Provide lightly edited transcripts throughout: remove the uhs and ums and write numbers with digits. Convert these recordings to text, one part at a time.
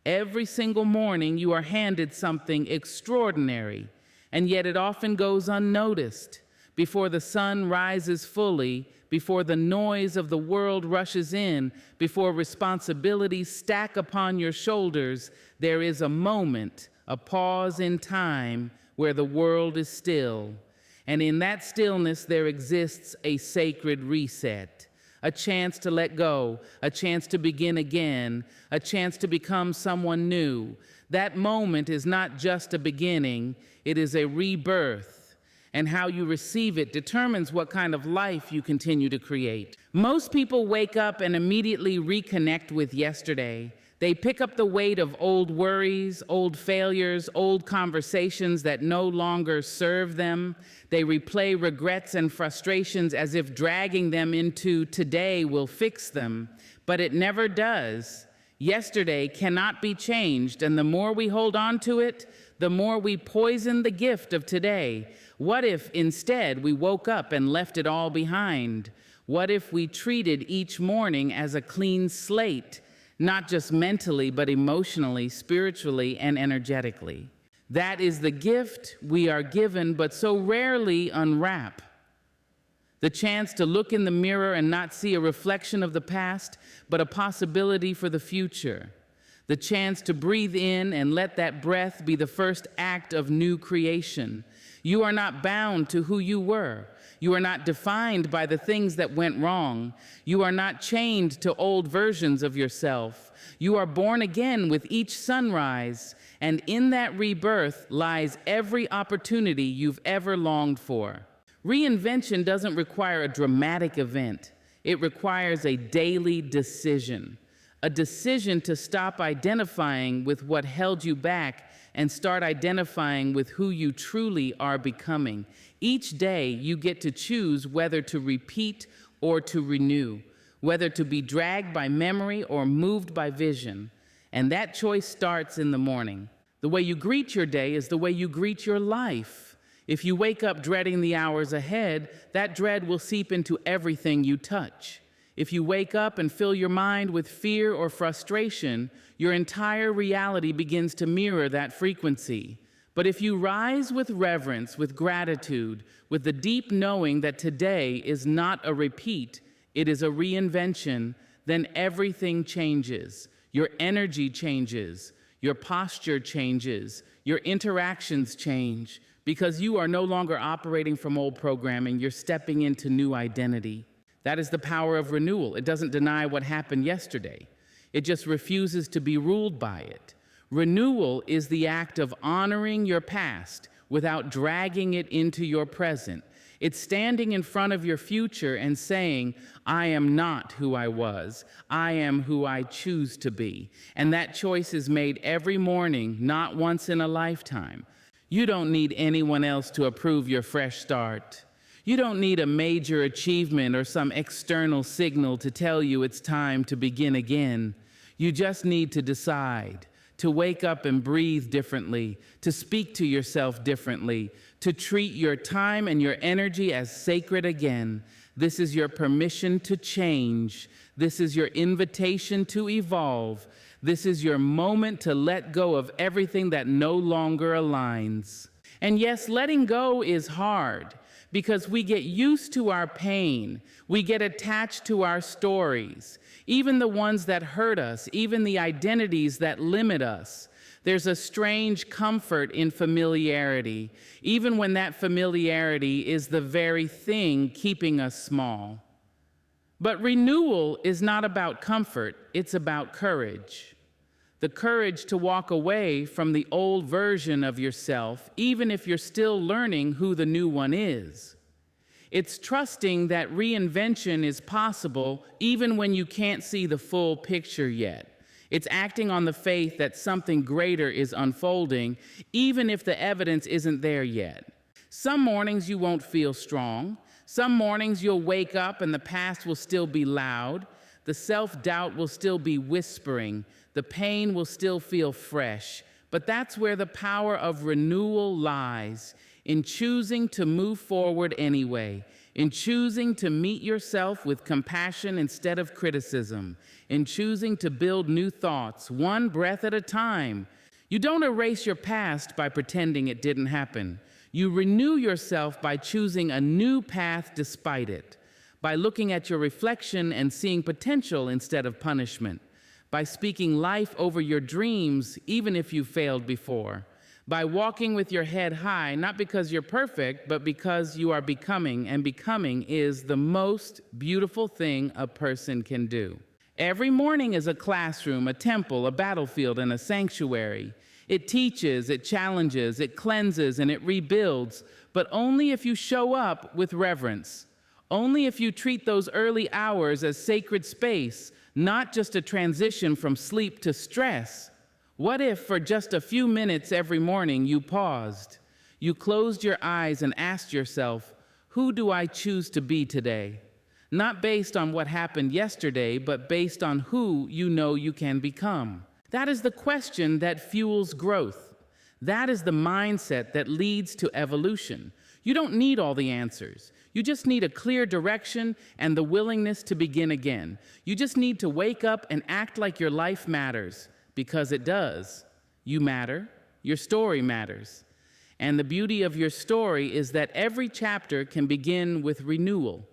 Every single morning you are handed something extraordinary, and yet it often goes unnoticed. Before the sun rises fully, before the noise of the world rushes in, before responsibilities stack upon your shoulders, there is a moment, a pause in time where the world is still. And in that stillness there exists a sacred reset. A chance to let go, a chance to begin again, a chance to become someone new. That moment is not just a beginning, it is a rebirth. And how you receive it determines what kind of life you continue to create. Most people wake up and immediately reconnect with yesterday. They pick up the weight of old worries, old failures, old conversations that no longer serve them. They replay regrets and frustrations as if dragging them into today will fix them, but it never does. Yesterday cannot be changed, and the more we hold on to it, the more we poison the gift of today. What if instead we woke up and left it all behind? What if we treated each morning as a clean slate? Not just mentally, but emotionally, spiritually, and energetically. That is the gift we are given, but so rarely unwrap. The chance to look in the mirror and not see a reflection of the past, but a possibility for the future. The chance to breathe in and let that breath be the first act of new creation. You are not bound to who you were. You are not defined by the things that went wrong. You are not chained to old versions of yourself. You are born again with each sunrise, and in that rebirth lies every opportunity you've ever longed for. Reinvention doesn't require a dramatic event. It requires a daily decision. A decision to stop identifying with what held you back and start identifying with who you truly are becoming. Each day, you get to choose whether to repeat or to renew, whether to be dragged by memory or moved by vision. And that choice starts in the morning. The way you greet your day is the way you greet your life. If you wake up dreading the hours ahead, that dread will seep into everything you touch. If you wake up and fill your mind with fear or frustration, your entire reality begins to mirror that frequency. But if you rise with reverence, with gratitude, with the deep knowing that today is not a repeat, it is a reinvention, then everything changes. Your energy changes, your posture changes, your interactions change, because you are no longer operating from old programming, you're stepping into new identity. That is the power of renewal. It doesn't deny what happened yesterday. It just refuses to be ruled by it. Renewal is the act of honoring your past without dragging it into your present. It's standing in front of your future and saying, I am not who I was. I am who I choose to be. And that choice is made every morning, not once in a lifetime. You don't need anyone else to approve your fresh start. You don't need a major achievement or some external signal to tell you it's time to begin again. You just need to decide to wake up and breathe differently, to speak to yourself differently, to treat your time and your energy as sacred again. This is your permission to change. This is your invitation to evolve. This is your moment to let go of everything that no longer aligns. And yes, letting go is hard, because we get used to our pain. We get attached to our stories, even the ones that hurt us, even the identities that limit us. There's a strange comfort in familiarity, even when that familiarity is the very thing keeping us small. But renewal is not about comfort, it's about courage. The courage to walk away from the old version of yourself, even if you're still learning who the new one is. It's trusting that reinvention is possible even when you can't see the full picture yet. It's acting on the faith that something greater is unfolding, even if the evidence isn't there yet. Some mornings you won't feel strong. Some mornings you'll wake up and the past will still be loud. The self-doubt will still be whispering. The pain will still feel fresh. But that's where the power of renewal lies, in choosing to move forward anyway, in choosing to meet yourself with compassion instead of criticism, in choosing to build new thoughts, one breath at a time. You don't erase your past by pretending it didn't happen. You renew yourself by choosing a new path despite it, by looking at your reflection and seeing potential instead of punishment, by speaking life over your dreams even if you failed before, by walking with your head high, not because you're perfect, but because you are becoming, and becoming is the most beautiful thing a person can do. Every morning is a classroom, a temple, a battlefield, and a sanctuary. It teaches, it challenges, it cleanses, and it rebuilds, but only if you show up with reverence. Only if you treat those early hours as sacred space, not just a transition from sleep to stress. What if for just a few minutes every morning you paused, you closed your eyes and asked yourself, who do I choose to be today? Not based on what happened yesterday, but based on who you know you can become. That is the question that fuels growth. That is the mindset that leads to evolution. You don't need all the answers. You just need a clear direction and the willingness to begin again. You just need to wake up and act like your life matters, because it does. You matter. Your story matters. And the beauty of your story is that every chapter can begin with renewal.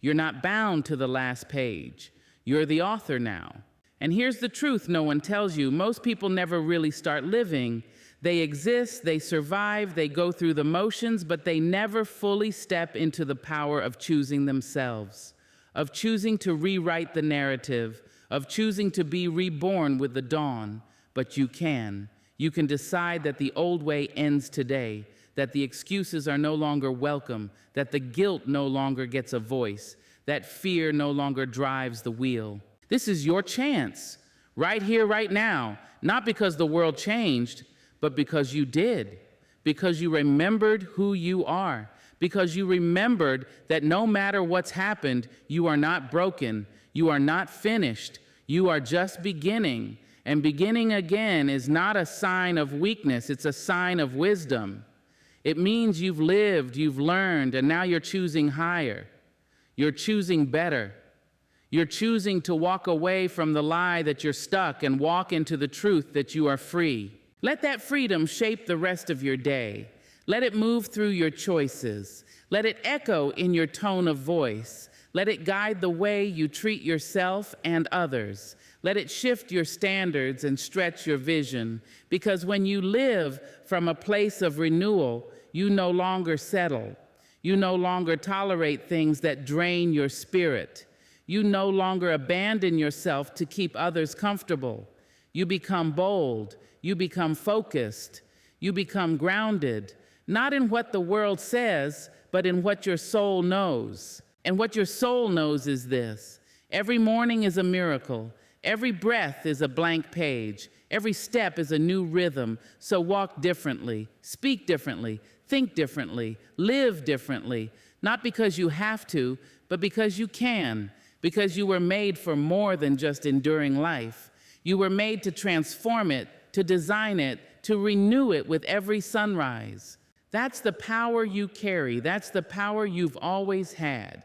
You're not bound to the last page. You're the author now. And here's the truth no one tells you. Most people never really start living. They exist, they survive, they go through the motions, but they never fully step into the power of choosing themselves, of choosing to rewrite the narrative, of choosing to be reborn with the dawn. But you can. You can decide that the old way ends today, that the excuses are no longer welcome, that the guilt no longer gets a voice, that fear no longer drives the wheel. This is your chance, right here, right now, not because the world changed, but because you did, because you remembered who you are, because you remembered that no matter what's happened, you are not broken, you are not finished, you are just beginning. And beginning again is not a sign of weakness, it's a sign of wisdom. It means you've lived, you've learned, and now you're choosing higher. You're choosing better. You're choosing to walk away from the lie that you're stuck and walk into the truth that you are free. Let that freedom shape the rest of your day. Let it move through your choices. Let it echo in your tone of voice. Let it guide the way you treat yourself and others. Let it shift your standards and stretch your vision. Because when you live from a place of renewal, you no longer settle. You no longer tolerate things that drain your spirit. You no longer abandon yourself to keep others comfortable. You become bold. You become focused. You become grounded, not in what the world says, but in what your soul knows. And what your soul knows is this: every morning is a miracle. Every breath is a blank page. Every step is a new rhythm. So walk differently, speak differently, think differently, live differently, not because you have to, but because you can, because you were made for more than just enduring life. You were made to transform it, to design it, to renew it with every sunrise. That's the power you carry. That's the power you've always had.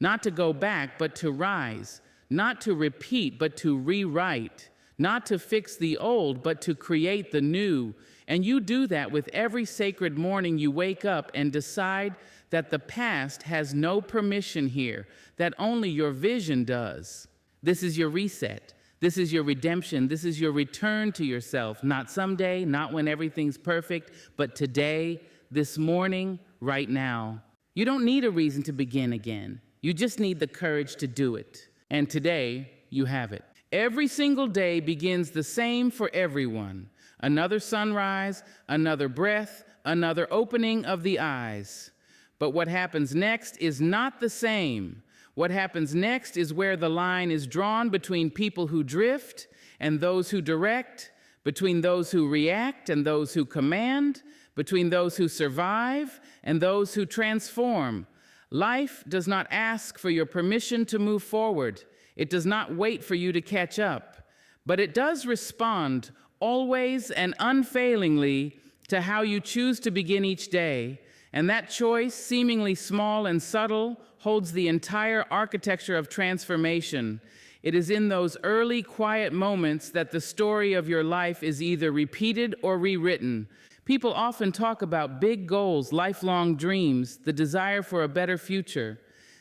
Not to go back, but to rise. Not to repeat, but to rewrite. Not to fix the old, but to create the new. And you do that with every sacred morning you wake up and decide that the past has no permission here, that only your vision does. This is your reset. This is your redemption. This is your return to yourself. Not someday, not when everything's perfect, but today, this morning, right now. You don't need a reason to begin again. You just need the courage to do it. And today, you have it. Every single day begins the same for everyone. Another sunrise, another breath, another opening of the eyes. But what happens next is not the same. What happens next is where the line is drawn between people who drift and those who direct, between those who react and those who command, between those who survive and those who transform. Life does not ask for your permission to move forward. It does not wait for you to catch up, but it does respond always and unfailingly to how you choose to begin each day And that choice, seemingly small and subtle, holds the entire architecture of transformation. It is in those early, quiet moments that the story of your life is either repeated or rewritten. People often talk about big goals, lifelong dreams, the desire for a better future.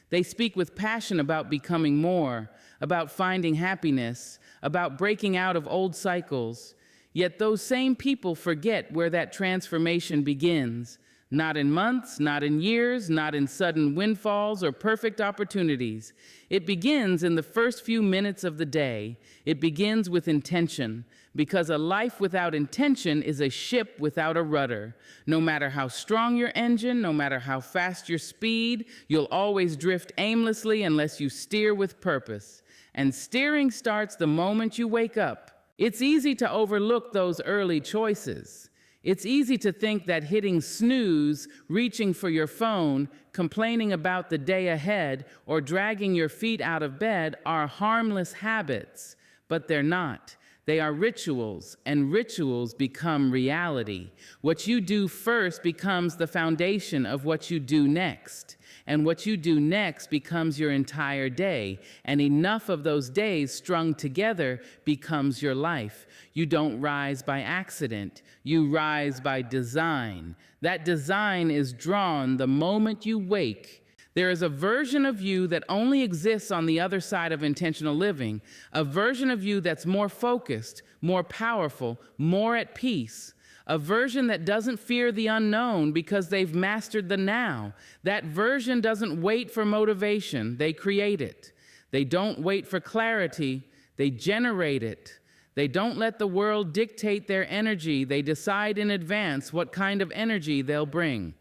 They speak with passion about becoming more, about finding happiness, about breaking out of old cycles. Yet those same people forget where that transformation begins. Not in months, not in years, not in sudden windfalls or perfect opportunities. It begins in the first few minutes of the day. It begins with intention, because a life without intention is a ship without a rudder. No matter how strong your engine, no matter how fast your speed, you'll always drift aimlessly unless you steer with purpose. And steering starts the moment you wake up. It's easy to overlook those early choices. It's easy to think that hitting snooze, reaching for your phone, complaining about the day ahead, or dragging your feet out of bed are harmless habits, but they're not. They are rituals, and rituals become reality. What you do first becomes the foundation of what you do next. And what you do next becomes your entire day. And enough of those days strung together becomes your life. You don't rise by accident. You rise by design. That design is drawn the moment you wake. There is a version of you that only exists on the other side of intentional living, a version of you that's more focused, more powerful, more at peace, a version that doesn't fear the unknown because they've mastered the now. That version doesn't wait for motivation, they create it. They don't wait for clarity, they generate it. They don't let the world dictate their energy, they decide in advance what kind of energy they'll bring.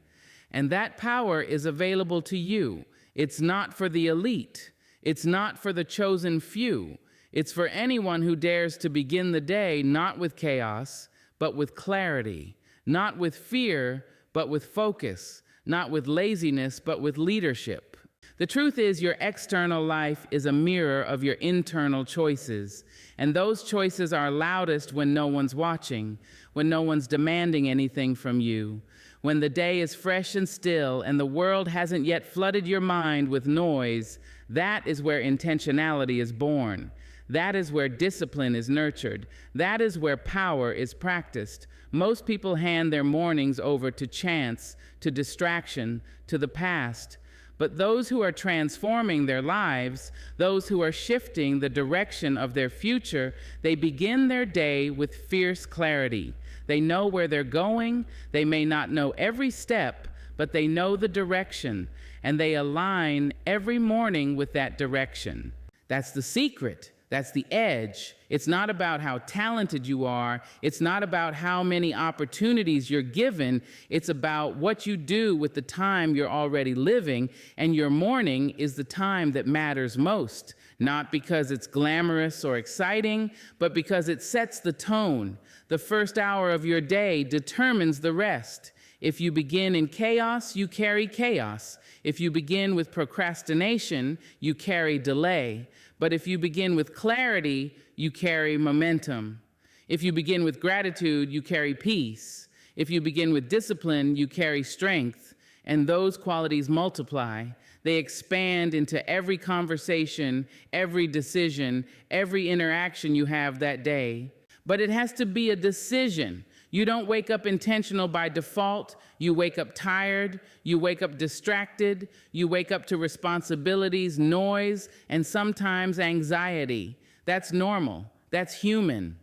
And that power is available to you. It's not for the elite. It's not for the chosen few. It's for anyone who dares to begin the day not with chaos, but with clarity. Not with fear, but with focus. Not with laziness, but with leadership. The truth is, your external life is a mirror of your internal choices. And those choices are loudest when no one's watching, when no one's demanding anything from you. When the day is fresh and still and the world hasn't yet flooded your mind with noise, that is where intentionality is born. That is where discipline is nurtured. That is where power is practiced. Most people hand their mornings over to chance, to distraction, to the past. But those who are transforming their lives, those who are shifting the direction of their future, they begin their day with fierce clarity. They know where they're going. They may not know every step, but they know the direction, and they align every morning with that direction. That's the secret. That's the edge. It's not about how talented you are. It's not about how many opportunities you're given. It's about what you do with the time you're already living, and your morning is the time that matters most. Not because it's glamorous or exciting, but because it sets the tone. The first hour of your day determines the rest. If you begin in chaos, you carry chaos. If you begin with procrastination, you carry delay. But if you begin with clarity, you carry momentum. If you begin with gratitude, you carry peace. If you begin with discipline, you carry strength. And those qualities multiply. They expand into every conversation, every decision, every interaction you have that day. But it has to be a decision. You don't wake up intentional by default. You wake up tired. You wake up distracted. You wake up to responsibilities, noise, and sometimes anxiety. That's normal. That's human.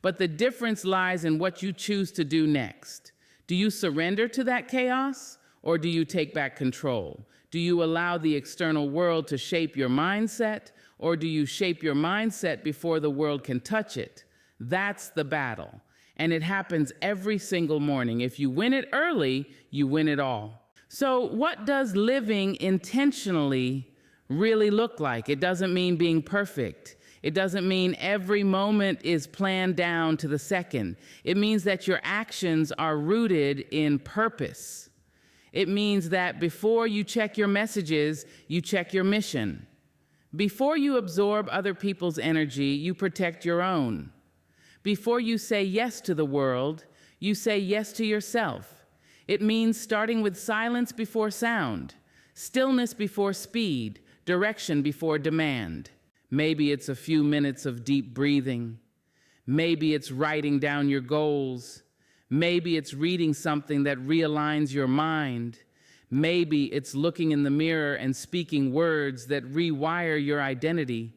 But the difference lies in what you choose to do next. Do you surrender to that chaos, or do you take back control? Do you allow the external world to shape your mindset, or do you shape your mindset before the world can touch it? That's the battle. And it happens every single morning. If you win it early, you win it all. So what does living intentionally really look like? It doesn't mean being perfect. It doesn't mean every moment is planned down to the second. It means that your actions are rooted in purpose. It means that before you check your messages, you check your mission. Before you absorb other people's energy, you protect your own. Before you say yes to the world, you say yes to yourself. It means starting with silence before sound, stillness before speed, direction before demand. Maybe it's a few minutes of deep breathing. Maybe it's writing down your goals. Maybe it's reading something that realigns your mind. Maybe it's looking in the mirror and speaking words that rewire your identity.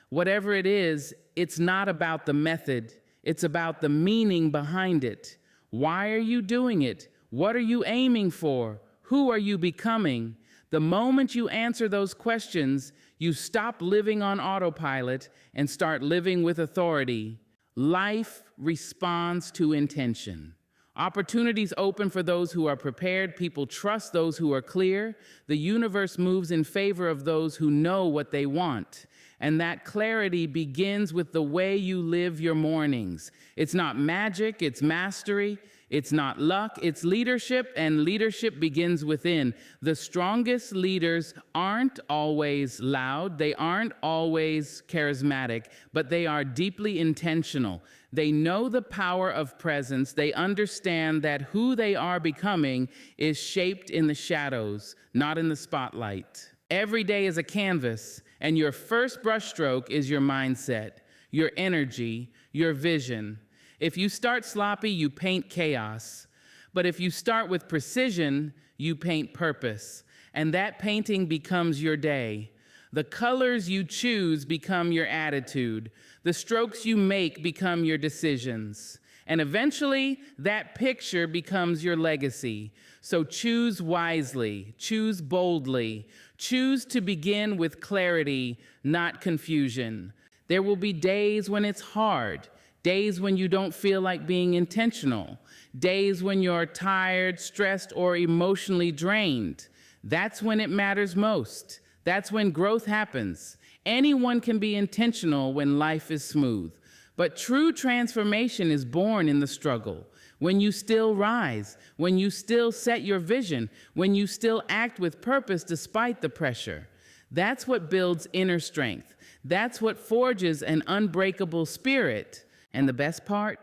Whatever it is, it's not about the method. It's about the meaning behind it. Why are you doing it? What are you aiming for? Who are you becoming? The moment you answer those questions, you stop living on autopilot and start living with authority. Life responds to intention. Opportunities open for those who are prepared. People trust those who are clear. The universe moves in favor of those who know what they want. And that clarity begins with the way you live your mornings. It's not magic, it's mastery. It's not luck, it's leadership, and leadership begins within. The strongest leaders aren't always loud, they aren't always charismatic, but they are deeply intentional. They know the power of presence. They understand that who they are becoming is shaped in the shadows, not in the spotlight. Every day is a canvas, and your first brushstroke is your mindset, your energy, your vision. If you start sloppy, you paint chaos. But if you start with precision, you paint purpose. And that painting becomes your day. The colors you choose become your attitude. The strokes you make become your decisions. And eventually, that picture becomes your legacy. So choose wisely, choose boldly, choose to begin with clarity, not confusion. There will be days when it's hard. Days when you don't feel like being intentional. Days when you're tired, stressed, or emotionally drained. That's when it matters most. That's when growth happens. Anyone can be intentional when life is smooth. But true transformation is born in the struggle. When you still rise, when you still set your vision, when you still act with purpose despite the pressure. That's what builds inner strength. That's what forges an unbreakable spirit. And the best part?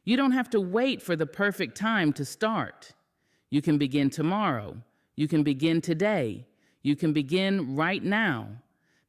You don't have to wait for the perfect time to start. You can begin tomorrow. You can begin today. You can begin right now.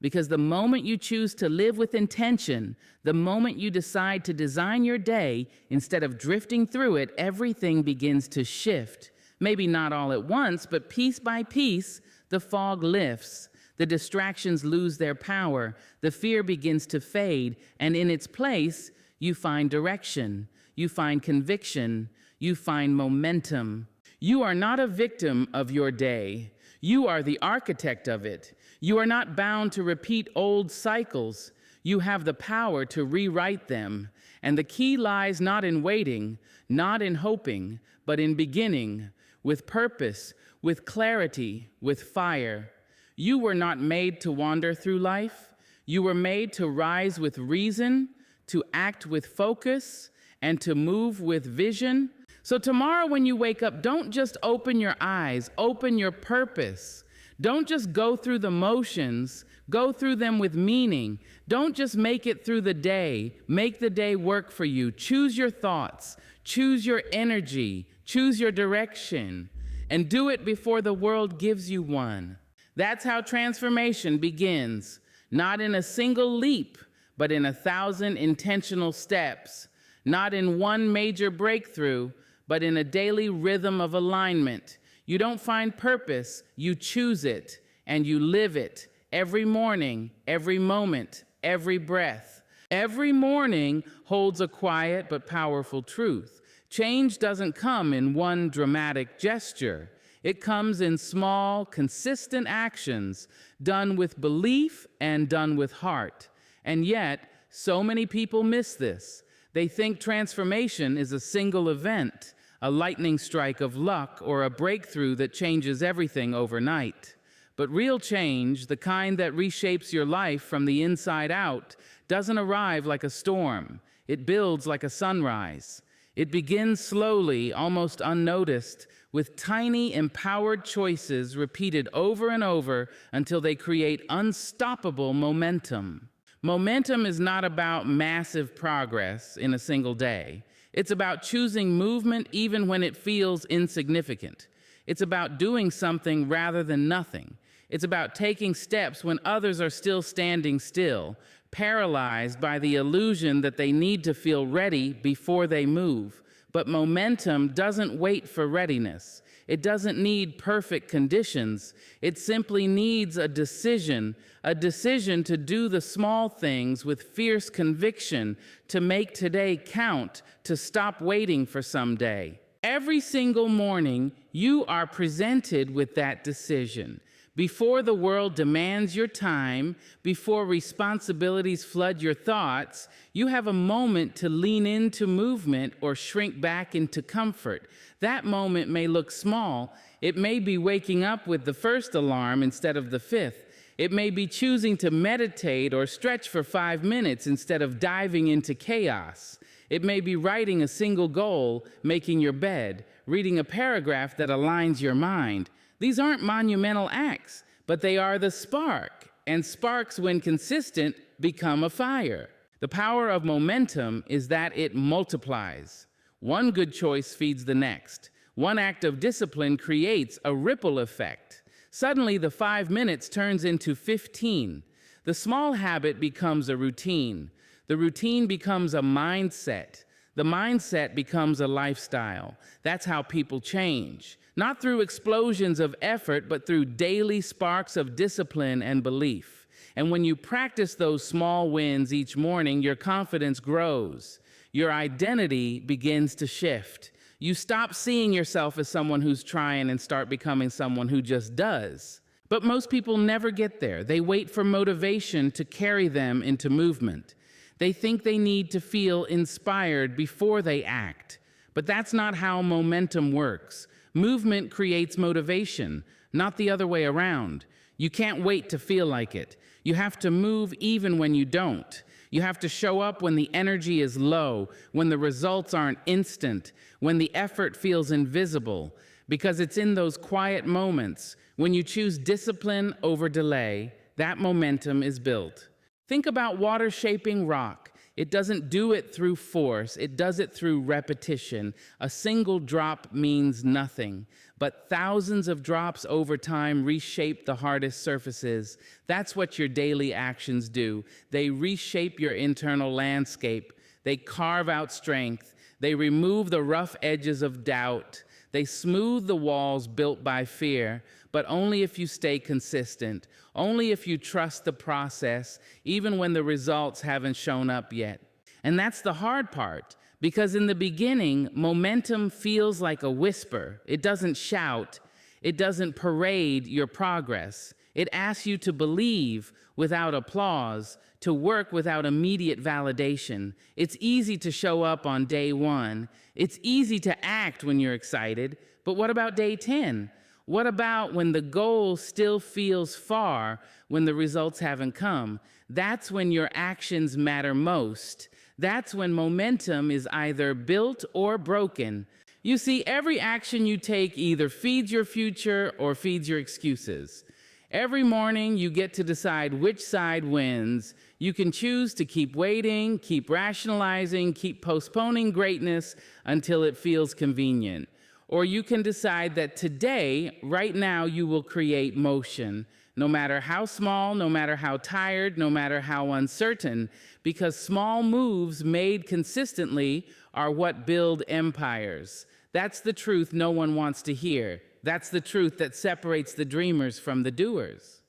Because the moment you choose to live with intention, the moment you decide to design your day, instead of drifting through it, everything begins to shift. Maybe not all at once, but piece by piece, the fog lifts. The distractions lose their power. The fear begins to fade. And in its place, you find direction, you find conviction, you find momentum. You are not a victim of your day. You are the architect of it. You are not bound to repeat old cycles. You have the power to rewrite them. And the key lies not in waiting, not in hoping, but in beginning, with purpose, with clarity, with fire. You were not made to wander through life. You were made to rise with reason, to act with focus, and to move with vision. So tomorrow when you wake up, don't just open your eyes, open your purpose. Don't just go through the motions, go through them with meaning. Don't just make it through the day, make the day work for you. Choose your thoughts, choose your energy, choose your direction, and do it before the world gives you one. That's how transformation begins, not in a single leap, but in 1,000 intentional steps, not in one major breakthrough, but in a daily rhythm of alignment. You don't find purpose, you choose it, and you live it every morning, every moment, every breath. Every morning holds a quiet but powerful truth. Change doesn't come in one dramatic gesture. It comes in small, consistent actions, done with belief and done with heart. And yet, so many people miss this. They think transformation is a single event, a lightning strike of luck, or a breakthrough that changes everything overnight. But real change, the kind that reshapes your life from the inside out, doesn't arrive like a storm. It builds like a sunrise. It begins slowly, almost unnoticed, with tiny, empowered choices repeated over and over until they create unstoppable momentum. Momentum is not about massive progress in a single day. It's about choosing movement even when it feels insignificant. It's about doing something rather than nothing. It's about taking steps when others are still standing still, paralyzed by the illusion that they need to feel ready before they move. But momentum doesn't wait for readiness. It doesn't need perfect conditions. It simply needs a decision to do the small things with fierce conviction, to make today count, to stop waiting for someday. Every single morning, you are presented with that decision. Before the world demands your time, before responsibilities flood your thoughts, you have a moment to lean into movement or shrink back into comfort. That moment may look small. It may be waking up with the first alarm instead of the fifth. It may be choosing to meditate or stretch for 5 minutes instead of diving into chaos. It may be writing a single goal, making your bed, reading a paragraph that aligns your mind. These aren't monumental acts, but they are the spark, and sparks, when consistent, become a fire. The power of momentum is that it multiplies. One good choice feeds the next. One act of discipline creates a ripple effect. Suddenly, the 5 minutes turns into 15. The small habit becomes a routine. The routine becomes a mindset. The mindset becomes a lifestyle. That's how people change. Not through explosions of effort, but through daily sparks of discipline and belief. And when you practice those small wins each morning, your confidence grows. Your identity begins to shift. You stop seeing yourself as someone who's trying and start becoming someone who just does. But most people never get there. They wait for motivation to carry them into movement. They think they need to feel inspired before they act. But that's not how momentum works. Movement creates motivation, not the other way around. You can't wait to feel like it. You have to move even when you don't. You have to show up when the energy is low, when the results aren't instant, when the effort feels invisible. Because it's in those quiet moments, when you choose discipline over delay, that momentum is built. Think about water shaping rock. It doesn't do it through force, it does it through repetition. A single drop means nothing, but thousands of drops over time reshape the hardest surfaces. That's what your daily actions do. They reshape your internal landscape. They carve out strength. They remove the rough edges of doubt. They smooth the walls built by fear, but only if you stay consistent, only if you trust the process, even when the results haven't shown up yet. And that's the hard part, because in the beginning, momentum feels like a whisper. It doesn't shout. It doesn't parade your progress. It asks you to believe without applause, to work without immediate validation. It's easy to show up on day 1. It's easy to act when you're excited, but what about day 10? What about when the goal still feels far, when the results haven't come? That's when your actions matter most. That's when momentum is either built or broken. You see, every action you take either feeds your future or feeds your excuses. Every morning, you get to decide which side wins. You can choose to keep waiting, keep rationalizing, keep postponing greatness until it feels convenient. Or you can decide that today, right now, you will create motion, no matter how small, no matter how tired, no matter how uncertain, because small moves made consistently are what build empires. That's the truth no one wants to hear. That's the truth that separates the dreamers from the doers.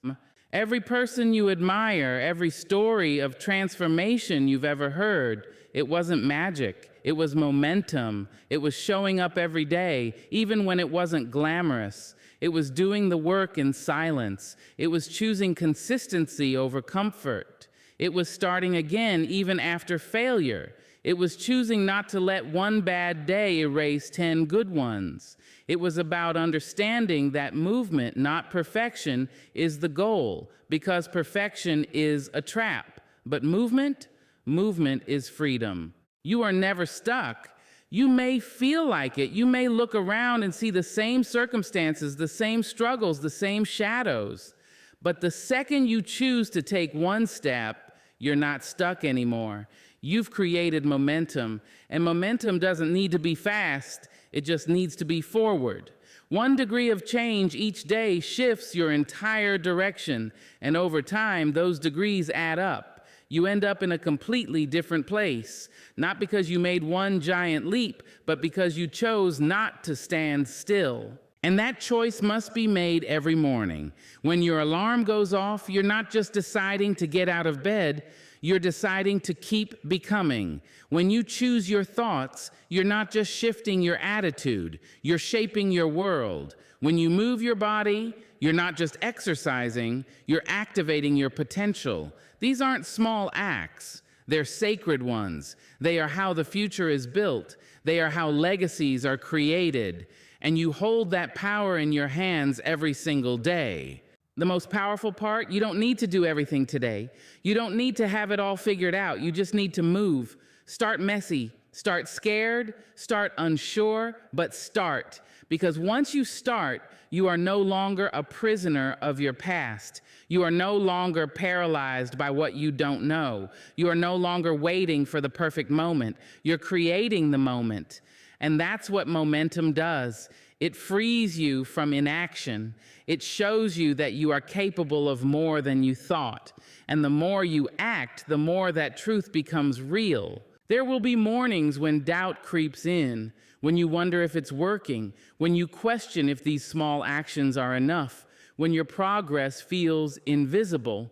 Every person you admire, every story of transformation you've ever heard, it wasn't magic. It was momentum. It was showing up every day, even when it wasn't glamorous. It was doing the work in silence. It was choosing consistency over comfort. It was starting again even after failure. It was choosing not to let one bad day erase 10 good ones. It was about understanding that movement, not perfection, is the goal, because perfection is a trap. But movement is freedom. You are never stuck. You may feel like it. You may look around and see the same circumstances, the same struggles, the same shadows. But the second you choose to take one step, you're not stuck anymore. You've created momentum, and momentum doesn't need to be fast, it just needs to be forward. 1 degree of change each day shifts your entire direction, and over time, those degrees add up. You end up in a completely different place, not because you made one giant leap, but because you chose not to stand still. And that choice must be made every morning. When your alarm goes off, you're not just deciding to get out of bed, you're deciding to keep becoming. When you choose your thoughts, you're not just shifting your attitude, you're shaping your world. When you move your body, you're not just exercising, you're activating your potential. These aren't small acts, they're sacred ones. They are how the future is built. They are how legacies are created. And you hold that power in your hands every single day. The most powerful part, you don't need to do everything today. You don't need to have it all figured out. You just need to move. Start messy, start scared, start unsure, but start. Because once you start, you are no longer a prisoner of your past. You are no longer paralyzed by what you don't know. You are no longer waiting for the perfect moment. You're creating the moment. And that's what momentum does. It frees you from inaction. It shows you that you are capable of more than you thought. And the more you act, the more that truth becomes real. There will be mornings when doubt creeps in, when you wonder if it's working, when you question if these small actions are enough, when your progress feels invisible.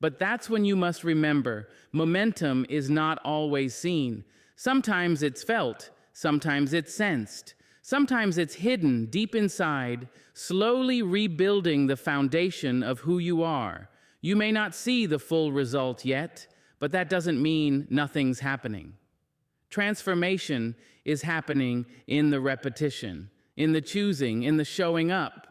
But that's when you must remember, momentum is not always seen. Sometimes it's felt. Sometimes it's sensed. Sometimes it's hidden deep inside, slowly rebuilding the foundation of who you are. You may not see the full result yet, but that doesn't mean nothing's happening. Transformation is happening in the repetition, in the choosing, in the showing up.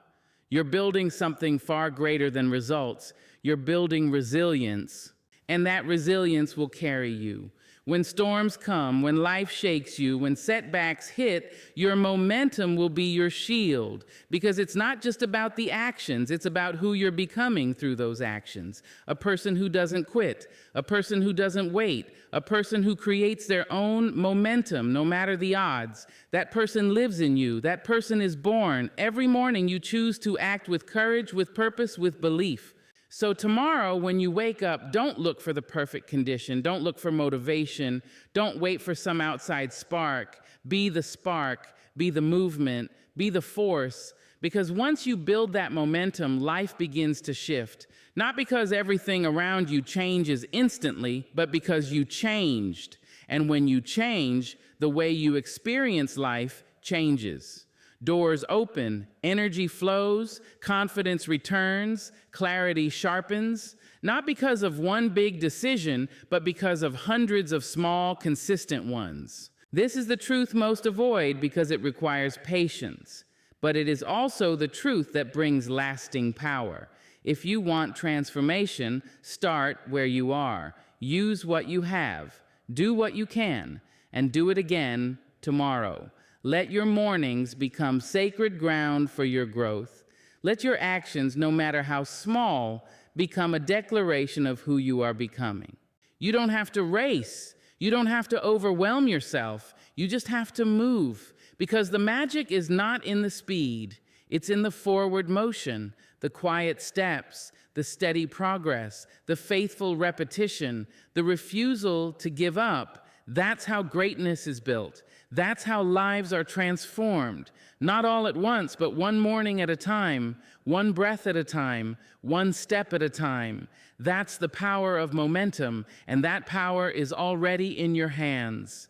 You're building something far greater than results. You're building resilience, and that resilience will carry you. When storms come, when life shakes you, when setbacks hit, your momentum will be your shield. Because it's not just about the actions, it's about who you're becoming through those actions. A person who doesn't quit, a person who doesn't wait, a person who creates their own momentum no matter the odds. That person lives in you, that person is born. Every morning you choose to act with courage, with purpose, with belief. So tomorrow, when you wake up, don't look for the perfect condition. Don't look for motivation. Don't wait for some outside spark. Be the spark, be the movement, be the force. Because once you build that momentum, life begins to shift. Not because everything around you changes instantly, but because you changed. And when you change, the way you experience life changes. Doors open, energy flows, confidence returns, clarity sharpens, not because of one big decision, but because of hundreds of small, consistent ones. This is the truth most avoid because it requires patience, but it is also the truth that brings lasting power. If you want transformation, start where you are. Use what you have, do what you can, and do it again tomorrow. Let your mornings become sacred ground for your growth. Let your actions, no matter how small, become a declaration of who you are becoming. You don't have to race. You don't have to overwhelm yourself. You just have to move, because the magic is not in the speed. It's in the forward motion, the quiet steps, the steady progress, the faithful repetition, the refusal to give up. That's how greatness is built. That's how lives are transformed, not all at once, but one morning at a time, one breath at a time, one step at a time. That's the power of momentum, and that power is already in your hands.